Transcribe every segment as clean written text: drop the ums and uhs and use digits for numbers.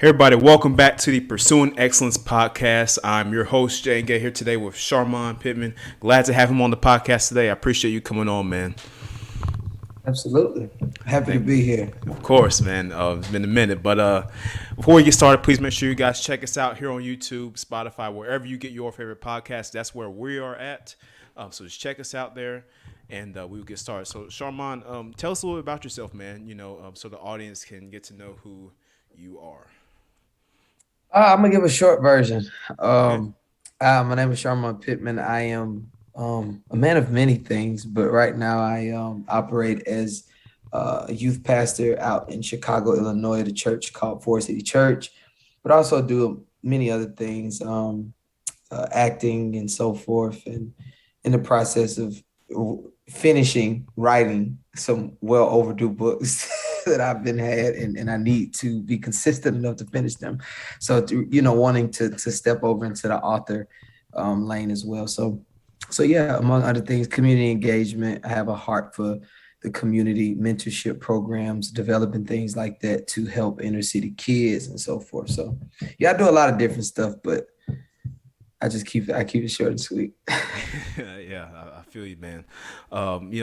Hey everybody, welcome back to the Pursuing Excellence podcast. I'm your host, Jay Gay, here today with Charmon, Pittman. Glad to have him on the podcast today. I appreciate you coming on, man. Absolutely. Happy to Thank, be here. of course, man. It's been a minute, but before we get started, please make sure you guys check us out here on YouTube, Spotify, wherever you get your favorite podcast. That's where we are at. So just check us out there, and we will get started. So, Charmon, tell us a little bit about yourself, man. So the audience can get to know who you are. I'm gonna give a short version. Okay. My name is Charmon Pittman. I am a man of many things, but right now I operate as a youth pastor out in Chicago, Illinois, at a church called Forest City Church, but also do many other things, acting and so forth, and in the process of finishing writing some well overdue books that I've been had, and I need to be consistent enough to finish them. So wanting to step over into the author lane as well. So yeah, among other things, community engagement. I have a heart for the community mentorship programs, developing things like that to help inner city kids and so forth. So yeah, I do a lot of different stuff, but I keep it short and sweet. Yeah, I feel you, man.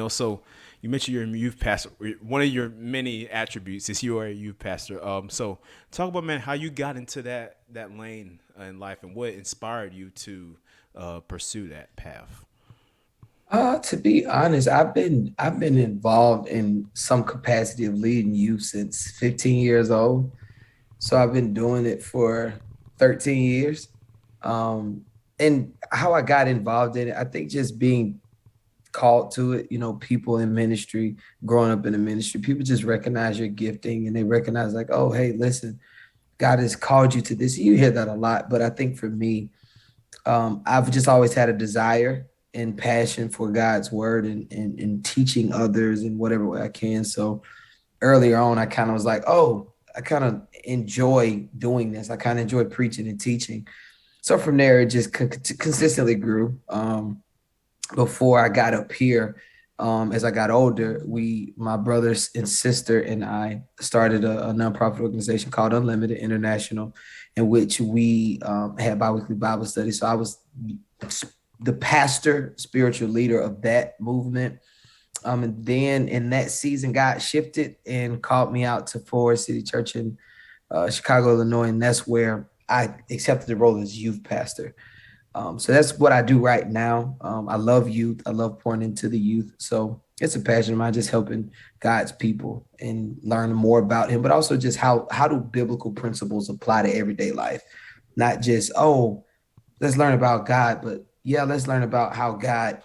So you mentioned you're a youth pastor. One of your many attributes is you are a youth pastor. So talk about, man, how you got into that lane in life and what inspired you to pursue that path. To be honest, I've been involved in some capacity of leading youth since 15 years old. So I've been doing it for 13 years. Um, and how I got involved in it, I think just being called to it, people in ministry, growing up in the ministry, people just recognize your gifting and they recognize like, oh, hey, listen, God has called you to this. You hear that a lot, but I think for me, I've just always had a desire and passion for God's word and teaching others in whatever way I can. So earlier on, I kind of was like, oh, I kind of enjoy doing this. I kind of enjoy preaching and teaching. So from there, it just consistently grew. Before I got up here, as I got older, my brothers and sister and I started a nonprofit organization called Unlimited International, in which we had biweekly Bible studies. So I was the pastor, spiritual leader of that movement. And then in that season, God shifted and called me out to Forest City Church in Chicago, Illinois, and that's where I accepted the role as youth pastor. So that's what I do right now. I love youth. I love pouring into the youth. So it's a passion of mine, just helping God's people and learn more about Him, but also just how do biblical principles apply to everyday life, not just let's learn about God, but yeah, let's learn about how God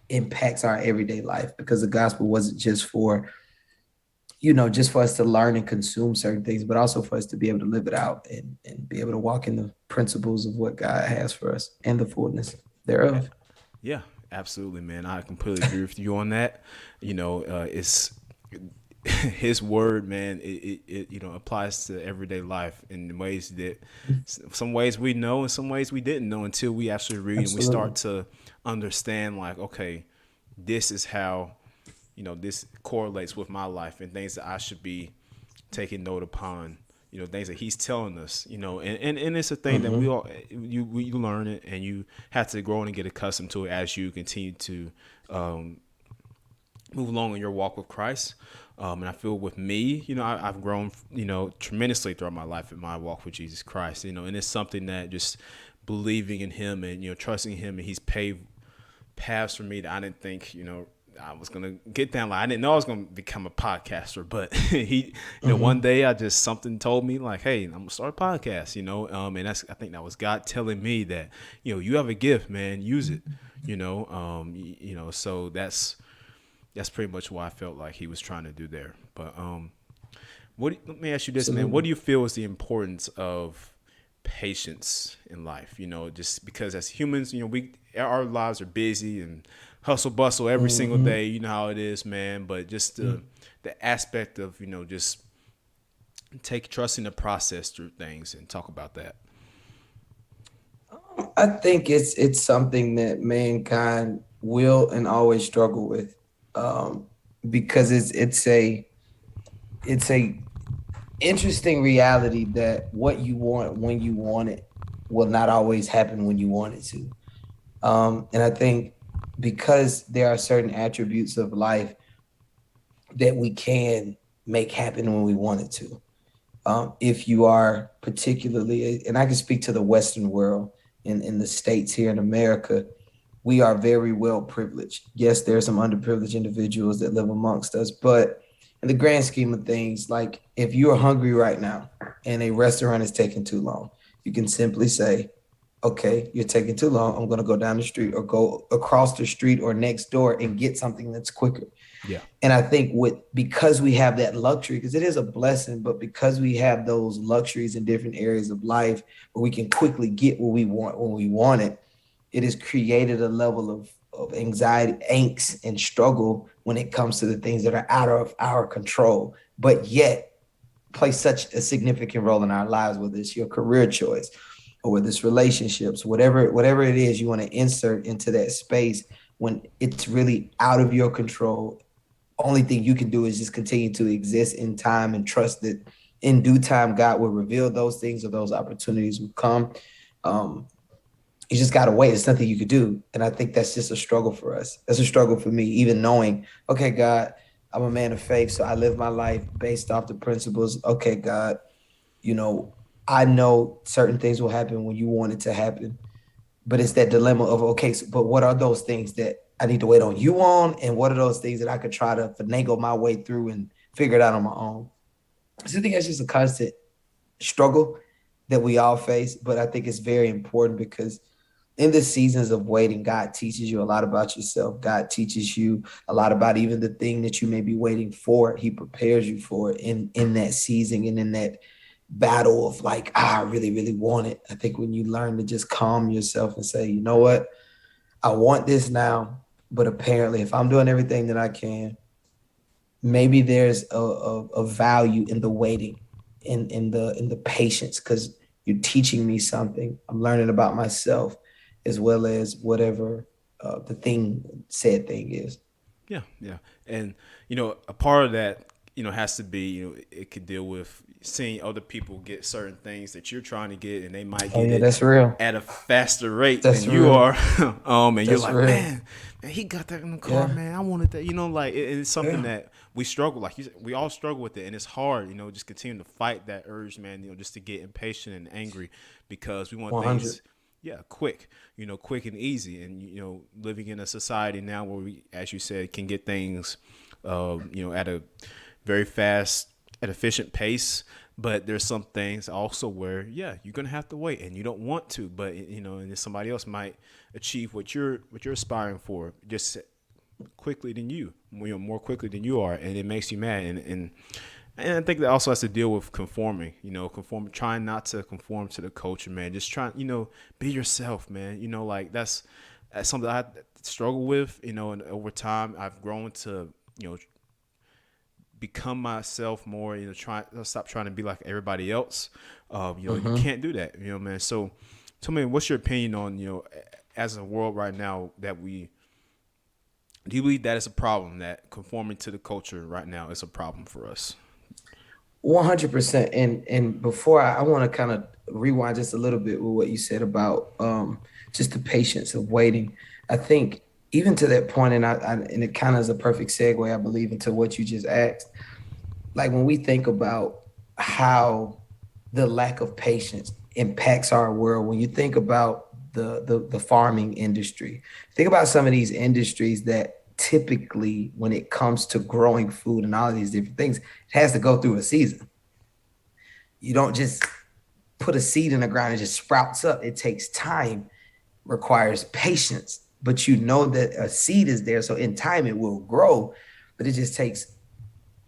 impacts our everyday life because the gospel wasn't just for us to learn and consume certain things, but also for us to be able to live it out and be able to walk in the principles of what God has for us and the fullness thereof. Yeah, absolutely, man. I completely agree with you on that. It's his word, man. It applies to everyday life in ways that some ways we know and some ways we didn't know until we actually read and we Absolutely. start to understand. Like, okay, this is how this correlates with my life and things that I should be taking note upon. Things that he's telling us. And it's a thing that we Mm-hmm. all you learn it and you have to grow and get accustomed to it as you continue to move along in your walk with Christ. And I feel with me, I've grown, tremendously throughout my life in my walk with Jesus Christ. And it's something that just believing in Him and trusting Him, and He's paved paths for me that I didn't think I was gonna get down. Like I didn't know I was gonna become a podcaster, but he, one Mm-hmm. day I just something told me like, hey, I'm gonna start a podcast. And I think that was God telling me that you have a gift, man, use it. So that's pretty much what I felt like he was trying to do there. But let me ask you this, man. What Absolutely. do you feel is the importance of patience in life? Just because as humans, we our lives are busy and hustle bustle every single Mm-hmm. day. You know how it is, man. But just the aspect of just take trusting the process through things and talk about that. I think it's something that mankind will and always struggle with, um, because it's a interesting reality that what you want when you want it will not always happen when you want it to. And I think because there are certain attributes of life that we can make happen when we want it to. If you are particularly, and I can speak to the Western world in the States here in America, we are very well privileged. Yes, there are some underprivileged individuals that live amongst us, but in the grand scheme of things, like if you're hungry right now and a restaurant is taking too long, you can simply say, okay, you're taking too long. I'm going to go down the street or go across the street or next door and get something that's quicker. Yeah. And I think with because we have that luxury, because it is a blessing, but because we have those luxuries in different areas of life where we can quickly get what we want when we want it, it has created a level of anxiety, angst, and struggle when it comes to the things that are out of our control, but yet play such a significant role in our lives, whether it's your career choice or whether it's relationships, whatever it is you want to insert into that space when it's really out of your control. Only thing you can do is just continue to exist in time and trust that in due time God will reveal those things or those opportunities will come. Um, you just gotta wait. It's nothing you could do. And I think that's just a struggle for us. That's a struggle for me, even knowing, okay, God, I'm a man of faith, so I live my life based off the principles. Okay, God, you know, I know certain things will happen when you want it to happen, but it's that dilemma of okay, so, but what are those things that I need to wait on you on, and what are those things that I could try to finagle my way through and figure it out on my own? So I think that's just a constant struggle that we all face, but I think it's very important because in the seasons of waiting, God teaches you a lot about yourself. God teaches you a lot about even the thing that you may be waiting for. He prepares you for it in that season and in that battle of like, I really, really want it. I think when you learn to just calm yourself and say, you know what, I want this now, but apparently if I'm doing everything that I can, maybe there's a value in the waiting, in the patience, because you're teaching me something. I'm learning about myself as well as whatever the thing said thing is. Yeah, yeah, and a part of that, has to be, it could deal with seeing other people get certain things that you're trying to get, and they might Oh get yeah, it that's real. at a faster rate than That's you real. are, and you're That's like, real. man, he got that in the car, Yeah. man. I wanted that, like it's something Yeah. that we struggle, like you said, we all struggle with it, and it's hard, just continue to fight that urge, man, just to get impatient and angry because we want 100. things, yeah, quick, quick and easy. And, living in a society now where we, as you said, can get things, at a very fast and efficient pace. But there's some things also where, yeah, you're gonna have to wait, and you don't want to, but and then somebody else might achieve what you're aspiring for just quickly than you, more quickly than you are, and it makes you mad. And I think that also has to deal with conforming, trying not to conform to the culture, man. Just trying, be yourself, man. Like that's something I struggle with, and over time I've grown to, become myself more, try stop trying to be like everybody else. You Mm-hmm. can't do that, man. So tell me, what's your opinion on, as a world right now that do you believe that is a problem, that conforming to the culture right now is a problem for us? 100%. And before I want to kind of rewind just a little bit with what you said about just the patience of waiting. I think even to that point, and it kind of is a perfect segue, I believe, into what you just asked. Like when we think about how the lack of patience impacts our world, when you think about the farming industry, think about some of these industries that typically, when it comes to growing food and all of these different things, it has to go through a season. You don't just put a seed in the ground and just sprouts up. It takes time, requires patience, but you know that a seed is there, so in time it will grow, but it just takes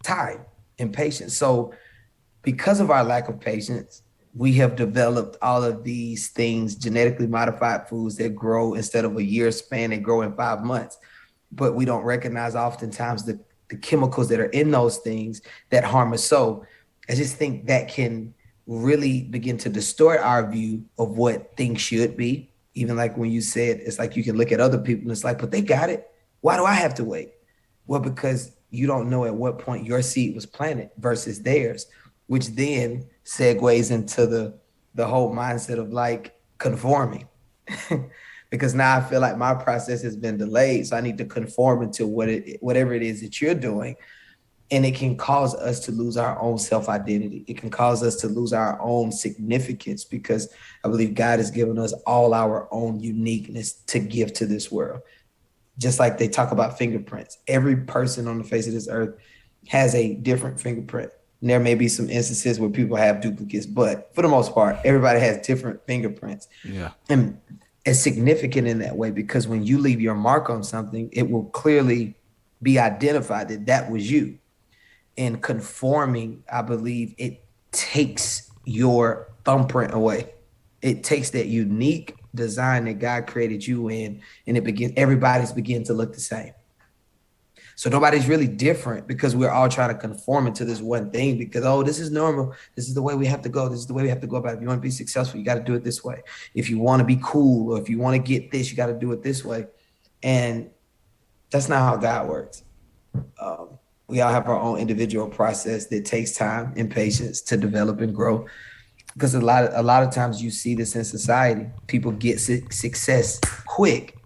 time and patience. So because of our lack of patience, we have developed all of these things, genetically modified foods that grow instead of a year span, they grow in 5 months. But we don't recognize oftentimes the chemicals that are in those things that harm us. So I just think that can really begin to distort our view of what things should be. Even like when you said, it's like you can look at other people and it's like, but they got it. Why do I have to wait? Well, because you don't know at what point your seed was planted versus theirs. which then segues into the whole mindset of like conforming. Because now I feel like my process has been delayed. So I need to conform into whatever it is that you're doing. And it can cause us to lose our own self-identity. It can cause us to lose our own significance because I believe God has given us all our own uniqueness to give to this world. Just like they talk about fingerprints. Every person on the face of this earth has a different fingerprint. And there may be some instances where people have duplicates, but for the most part, everybody has different fingerprints. Yeah. And it's significant in that way because when you leave your mark on something, it will clearly be identified that that was you. And conforming, I believe it takes your thumbprint away. It takes that unique design that God created you in, and everybody's begin to look the same. So nobody's really different because we're all trying to conform into this one thing because, oh, this is normal. This is the way we have to go. This is the way we have to go about it. If you want to be successful, you got to do it this way. If you want to be cool or if you want to get this, you got to do it this way. And that's not how God works. We all have our own individual process that takes time and patience to develop and grow. Because a lot of times you see this in society, people get success quick,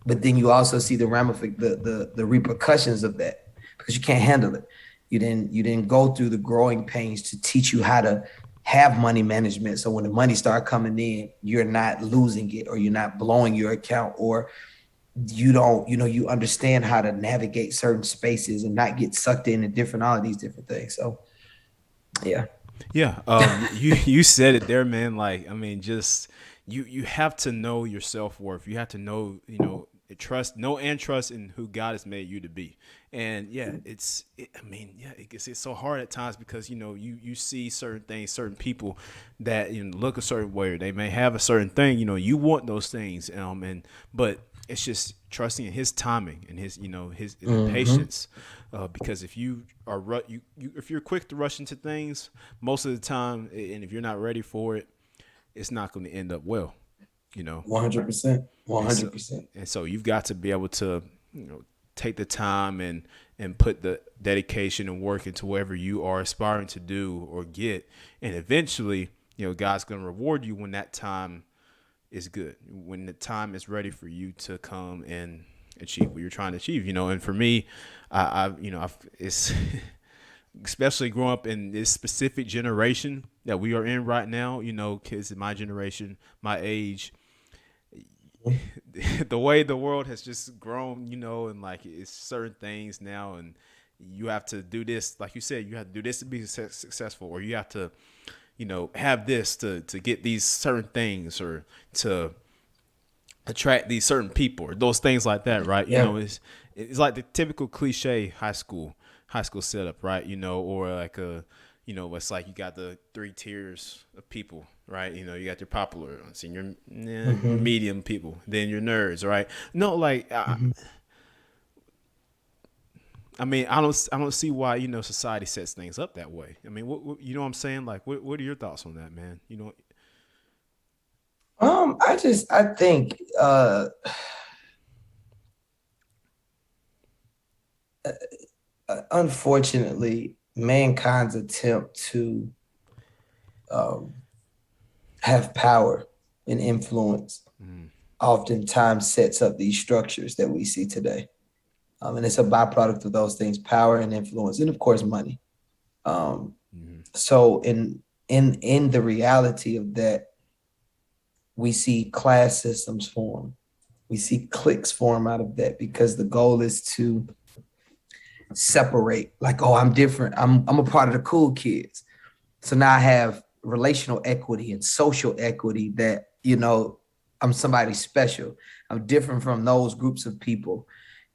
but then you also see the repercussions of that because you can't handle it. You didn't go through the growing pains to teach you how to have money management. So when the money start coming in, you're not losing it or you're not blowing your account or you don't, you understand how to navigate certain spaces and not get sucked into all of these different things. So yeah. Yeah, you said it there, man. Like, I mean, just you have to know your self worth. You have to know, know and trust in who God has made you to be. And yeah, I mean, yeah, it's so hard at times because you see certain things, certain people that look a certain way, or they may have a certain thing. You want those things, but it's just trusting in His timing and His patience. Because if you are if you're quick to rush into things, most of the time, and if you're not ready for it, it's not going to end up well. 100%. And so, 100%. and so you've got to be able to take the time and put the dedication and work into whatever you are aspiring to do or get, and eventually, God's going to reward you when that time is good, when the time is ready for you to come and achieve what you're trying to achieve. And for me, it's especially growing up in this specific generation that we are in right now. Kids in my generation, my age, the way the world has just grown, and like it's certain things now, and you have to do this, like you said, you have to do this to be successful, or you have to, have this to get these certain things, or to attract these certain people, or those things like that, right? Yeah. It's like the typical cliche high school setup, right? Or like it's like you got the three tiers of people, right? You got your popular, senior, Mm-hmm. medium people, then your nerds, right? No, like Mm-hmm. I mean, I don't see why society sets things up that way. I mean, what you know what I'm saying? Like, what are your thoughts on that, man? I think unfortunately mankind's attempt to um have power and influence Mm, oftentimes sets up these structures that we see today. And it's a byproduct of those things, power and influence, and of course money. Um, mm, so in the reality of that, we see class systems form. We see cliques form out of that because the goal is to separate, like, oh, I'm different. I'm a part of the cool kids. So now I have relational equity and social equity that, I'm somebody special. I'm different from those groups of people.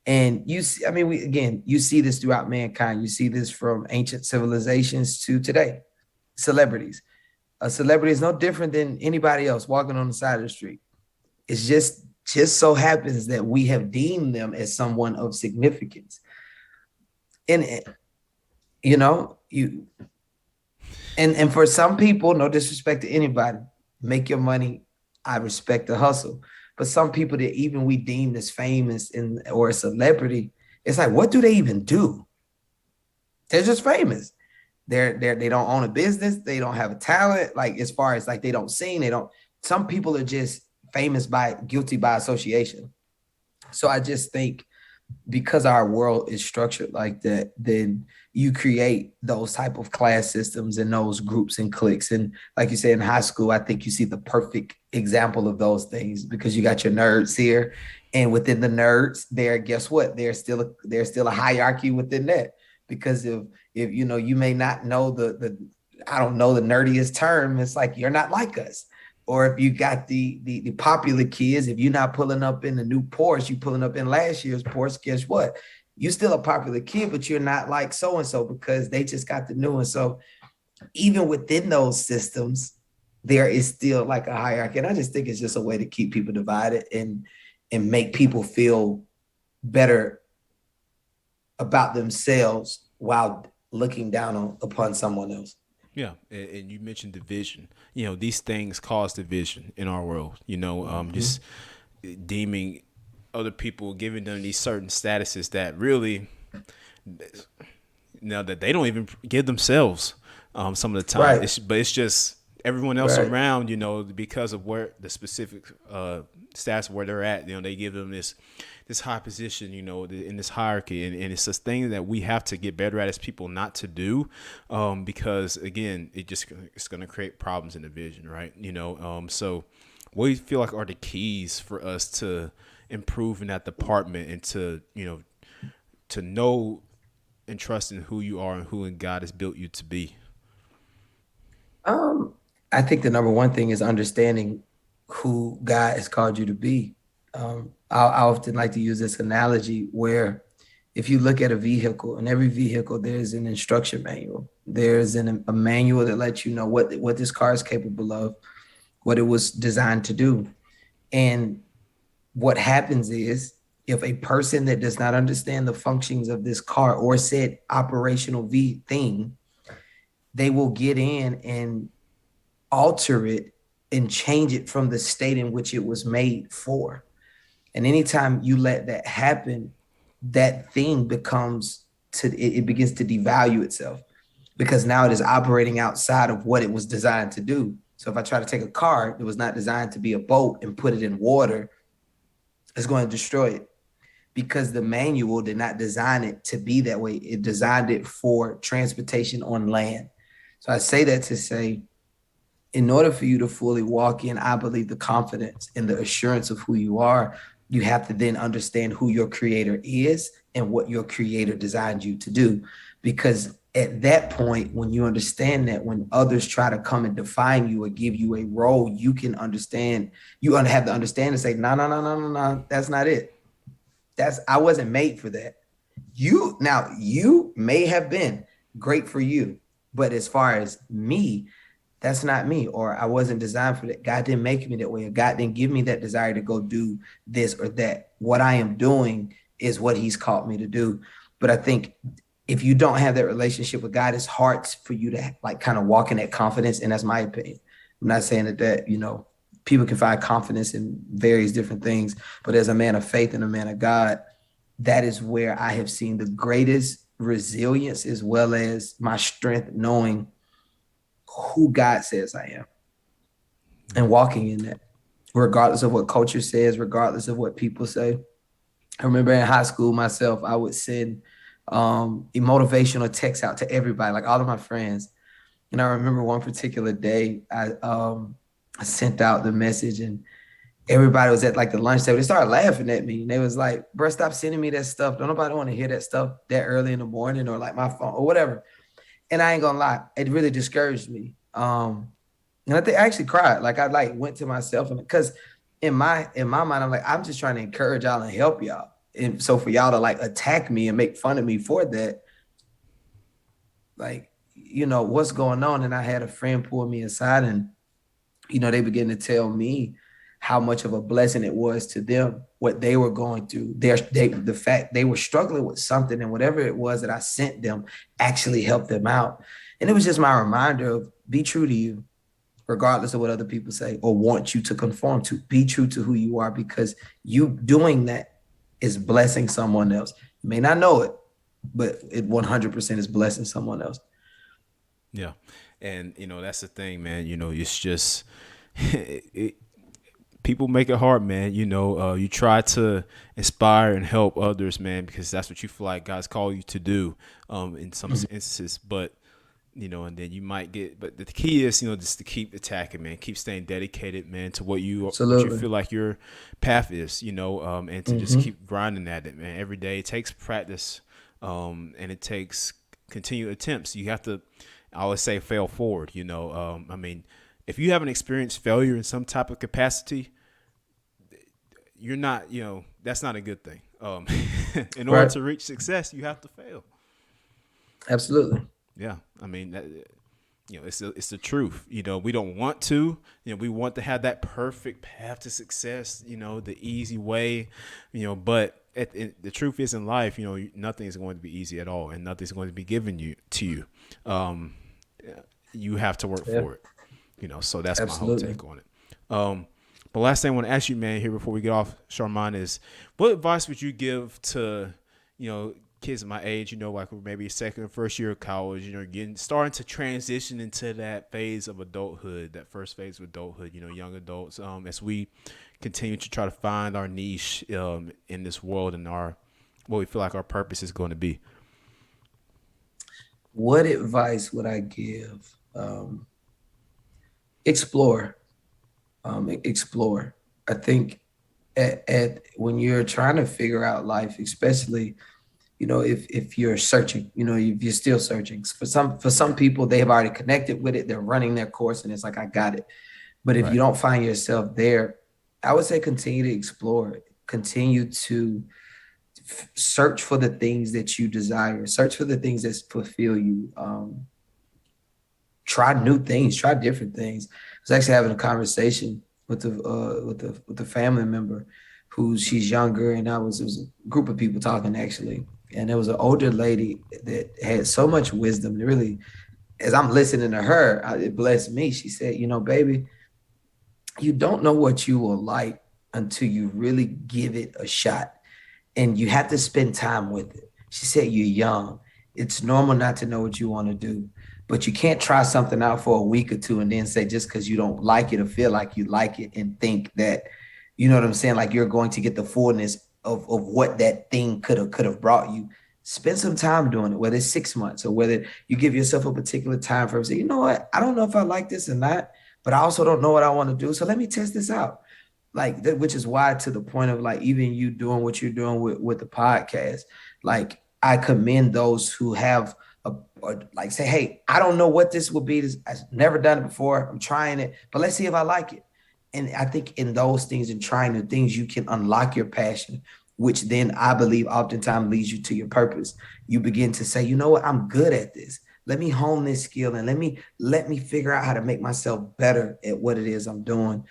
And you see, I mean, you see this throughout mankind. You see this from ancient civilizations to today. Celebrities. A celebrity is no different than anybody else walking on the side of the street. It's just so happens that we have deemed them as someone of significance. And you and for some people, no disrespect to anybody, make your money. I respect the hustle. But some people that even we deem as famous or a celebrity, it's like, what do they even do? They're just famous. They don't own a business, they don't have a talent, like as far as like they don't sing, they don't, some people are just famous by guilty by association. So I just think because our world is structured like that, then you create those type of class systems and those groups and cliques. And like you said, in high school, I think you see the perfect example of those things because you got your nerds here, and within the nerds, there, guess what? There's still a hierarchy within that. Because if you know, you may not know the I don't know the nerdiest term. It's like you're not like us. Or if you got the popular kids, if you're not pulling up in the new Porsche, you pulling up in last year's Porsche, guess what? You're still a popular kid, but you're not like so and so because they just got the new one. So even within those systems, there is still like a hierarchy. And I just think it's just a way to keep people divided and make people feel better about themselves while looking down upon someone else. Yeah, and you mentioned division. You know, these things cause division in our world. You know, Mm-hmm. just deeming other people, giving them these certain statuses that really, now that they don't even give themselves some of the time. Right, But it's just everyone else right. around, you know, because of where the specific stats where they're at. You know, they give them this high position, you know, in this hierarchy, and it's this thing that we have to get better at as people not to do, because again, it's going to create problems in the vision, right? You know, so what do you feel like are the keys for us to improve in that department and to, you know, to know and trust in who you are and who in God has built you to be? Um, I think the number one thing is understanding who God has called you to be. I often like to use this analogy where if you look at a vehicle, in every vehicle, there's an instruction manual. There's a manual that lets you know what this car is capable of, what it was designed to do. And what happens is if a person that does not understand the functions of this car or said operational V thing, they will get in and alter it and change it from the state in which it was made for. And anytime you let that happen, that thing becomes it begins to devalue itself because now it is operating outside of what it was designed to do. So if I try to take a car that was not designed to be a boat and put it in water, it's going to destroy it because the manual did not design it to be that way. It designed it for transportation on land. So I say that to say, in order for you to fully walk in, I believe the confidence and the assurance of who you are, you have to then understand who your creator is and what your creator designed you to do. Because at that point, when you understand that, when others try to come and define you or give you a role, you can understand, you have to understand and say, no, no, no, no, no, no, that's not it. I wasn't made for that. You may have been great for you, but as far as me, that's not me, or I wasn't designed for that. God didn't make me that way, or God didn't give me that desire to go do this or that. What I am doing is what He's called me to do. But I think if you don't have that relationship with God, it's hard for you to like kind of walk in that confidence. And that's my opinion. I'm not saying that you know people can find confidence in various different things, but as a man of faith and a man of God, that is where I have seen the greatest resilience as well as my strength, knowing who God says I am and walking in that, regardless of what culture says, regardless of what people say. I remember in high school myself, I would send a motivational text out to everybody, like all of my friends. And I remember one particular day, I sent out the message and everybody was at like the lunch table. They started laughing at me and they was like, bro, stop sending me that stuff. Don't nobody want to hear that stuff that early in the morning or like my phone or whatever. And I ain't gonna lie, it really discouraged me. And I think I actually cried. Like I like went to myself and because in my mind, I'm like, I'm just trying to encourage y'all and help y'all. And so for y'all to like attack me and make fun of me for that, like, you know, what's going on? And I had a friend pull me aside and, you know, they began to tell me how much of a blessing it was to them, what they were going through. The fact they were struggling with something and whatever it was that I sent them actually helped them out. And it was just my reminder of be true to you regardless of what other people say or want you to conform to. Be true to who you are because you doing that is blessing someone else. You may not know it, but it 100% is blessing someone else. Yeah. And, that's the thing, man. It's just, it, people make it hard, man. You try to inspire and help others, man, because that's what you feel like God's called you to do in some instances. But, and then you might but the key is, just to keep attacking, man, keep staying dedicated, man, to what you Absolutely. feel like your path is, and to just Hmm. keep grinding at it, man. Every day it takes practice, and it takes continued attempts. You have to, I always say, fail forward. I mean, if you haven't experienced failure in some type of capacity, you're not, that's not a good thing. In order Right. to reach success, you have to fail. Absolutely. Yeah, I mean, it's the truth. We don't want to. We want to have that perfect path to success. The easy way. But the truth is, in life, nothing is going to be easy at all, and nothing's going to be given to you. Um, you have to work Yeah. for it. So that's my whole Absolutely. take on it. But last thing I want to ask you, man, here before we get off, Charmon, is what advice would you give to, kids my age, like maybe second or first year of college, getting starting to transition into that phase of adulthood, that first phase of adulthood, young adults, as we continue to try to find our niche in this world and our what we feel like our purpose is going to be. What advice would I give? Explore. Explore. I think at when you're trying to figure out life, especially if you're searching, if you're still searching. For some people, they have already connected with it. They're running their course, and it's like I got it. But if you Right. don't find yourself there, I would say continue to explore. Continue to search for the things that you desire. Search for the things that fulfill you. Try new things, try different things. I was actually having a conversation with the family member she's younger, and it was a group of people talking actually, and there was an older lady that had so much wisdom. It really, as I'm listening to her, it blessed me. She said, "Baby, you don't know what you will like until you really give it a shot, and you have to spend time with it." She said, "You're young. It's normal not to know what you want to do, but you can't try something out for a week or two and then say just because you don't like it or feel like you like it and think that, you know what I'm saying, like you're going to get the fullness of what that thing could have brought you. Spend some time doing it, whether it's 6 months or whether you give yourself a particular time frame. Say, you know what, I don't know if I like this or not, but I also don't know what I want to do. So let me test this out, like that, which is why to the point of like even you doing what you're doing with the podcast, like I commend those who have or like say, hey, I don't know what this will be. I've never done it before. I'm trying it, but let's see if I like it. And I think in those things and trying the things, you can unlock your passion, which then I believe oftentimes leads you to your purpose. You begin to say, you know what, I'm good at this. Let me hone this skill and let me figure out how to make myself better at what it is I'm doing.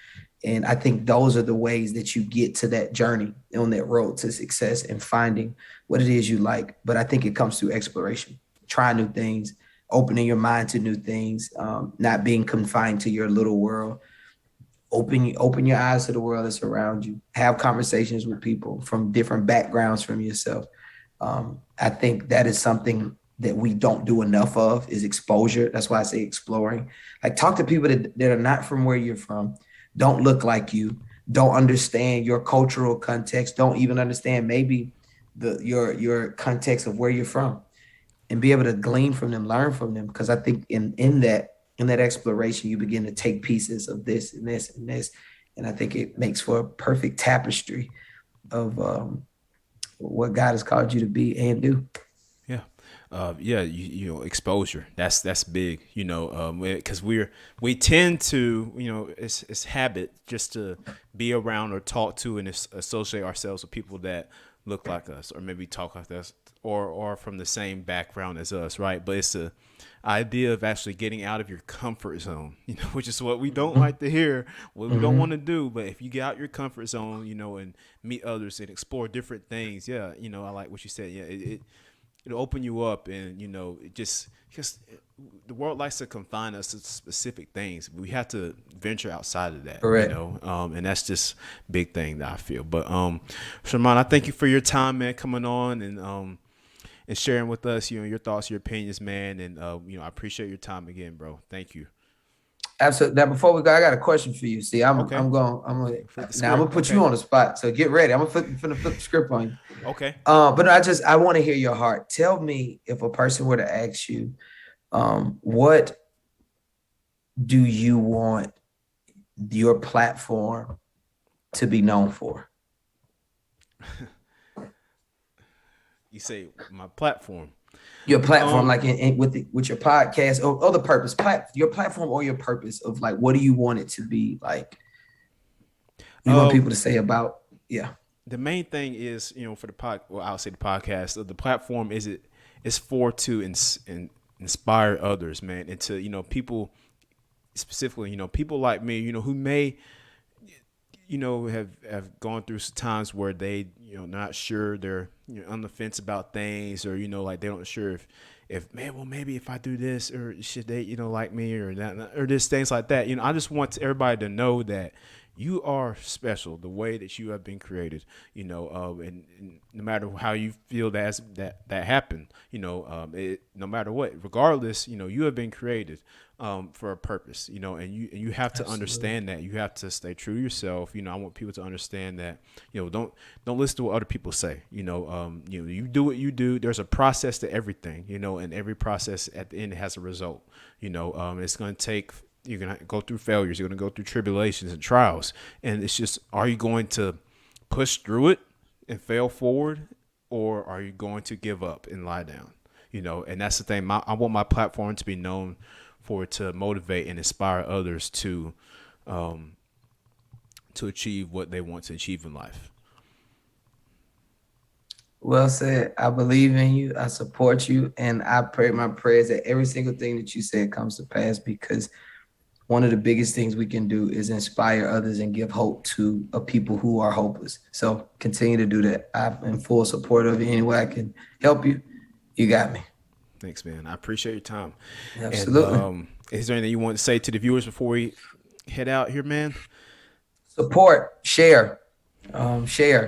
And I think those are the ways that you get to that journey on that road to success and finding what it is you like. But I think it comes through exploration, trying new things, opening your mind to new things, not being confined to your little world. Open your eyes to the world that's around you. Have conversations with people from different backgrounds from yourself. I think that is something that we don't do enough of is exposure. That's why I say exploring. Like talk to people that are not from where you're from, don't look like you, don't understand your cultural context, don't even understand maybe your context of where you're from, and be able to glean from them, learn from them. Because I think in that exploration, you begin to take pieces of this and this and this, and I think it makes for a perfect tapestry of what God has called you to be and do. Yeah. Yeah, exposure. That's big. Because we tend to, it's habit just to be around or talk to and associate ourselves with people that look like us or maybe talk like us or from the same background as us, right? But it's the idea of actually getting out of your comfort zone, which is what we don't Mm-hmm. like to hear, what we don't want Mm-hmm. to do. But if you get out your comfort zone, and meet others and explore different things, yeah, I like what you said. Yeah, it'll open you up, and it just the world likes to confine us to specific things. We have to venture outside of that, Correct. and that's just a big thing that I feel. But Sherman, I thank you for your time, man, coming on and and sharing with us, your thoughts, your opinions, man. And I appreciate your time again, bro. Thank you. Absolutely. Now, before we go, I got a question for you. See, Okay. I'm going Flip the now I'm gonna script. put you Okay. on the spot. So get ready. Finna flip the script on you. Okay. But I want to hear your heart. Tell me if a person were to ask you, what do you want your platform to be known for? You say my platform. Your platform, Um, like with your podcast or the purpose, your platform or your purpose of like, what do you want it to be like? You want uh, people to say about, yeah. the main thing is, for well, I'll say the podcast, the platform is for to inspire others, man, and to, people specifically, people like me, who may, have gone through some times where they, not sure, they're, on the fence about things, or, like they don't sure if man, well, maybe if I do this, or should they, like me, or that, or just things like that. I just want everybody to know that you are special the way that you have been created, and no matter how you feel that happened, no matter what, regardless, you have been created for a purpose, and you have to Absolutely. understand that. You have to stay true to yourself. I want people to understand that, don't listen to what other people say. You do what you do. There's a process to everything, and every process at the end has a result. It's going to take, you're going to go through failures, you're going to go through tribulations and trials, and it's just, are you going to push through it and fail forward, or are you going to give up and lie down? And that's the thing. I want my platform to be known for it to motivate and inspire others um, to achieve what they want to achieve in life. Well said. I believe in you. I support you. And I pray my prayers that every single thing that you said comes to pass, because one of the biggest things we can do is inspire others and give hope to a people who are hopeless. So continue to do that. I'm in full support of you. Any way I can help you, you got me. Thanks, man. I appreciate your time. And Absolutely. is there anything you want to say to the viewers before we head out here, man? Support, share,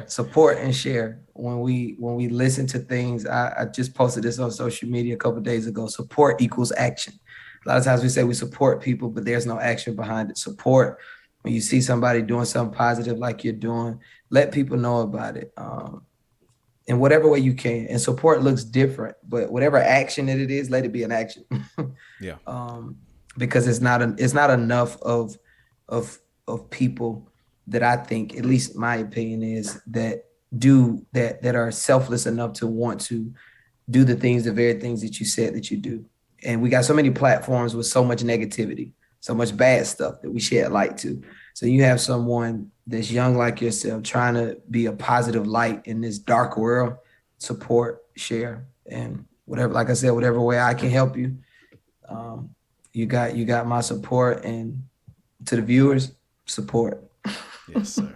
support, and share. When we listen to things, I just posted this on social media a couple of days ago. Support equals action. A lot of times we say we support people, but there's no action behind it. Support, when you see somebody doing something positive like you're doing, let people know about it, in whatever way you can. And support looks different, but whatever action that it is, let it be an action. Yeah. um, because it's not enough of of people that I think, at least my opinion is, that do that are selfless enough to want to do the very things that you said that you do. And we got so many platforms with so much negativity, so much bad stuff that we shed light to. So you have someone that's young like yourself trying to be a positive light in this dark world. Support, share, and whatever. Like I said, whatever way I can help you, um, you got my support. And to the viewers, support. Yes, sir.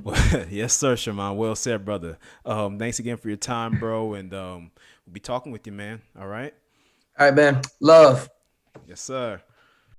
Well, yes, sir, Charmon. Well said, brother. Thanks again for your time, bro. And we'll be talking with you, man. All right. All right, man. Love. Yes, sir.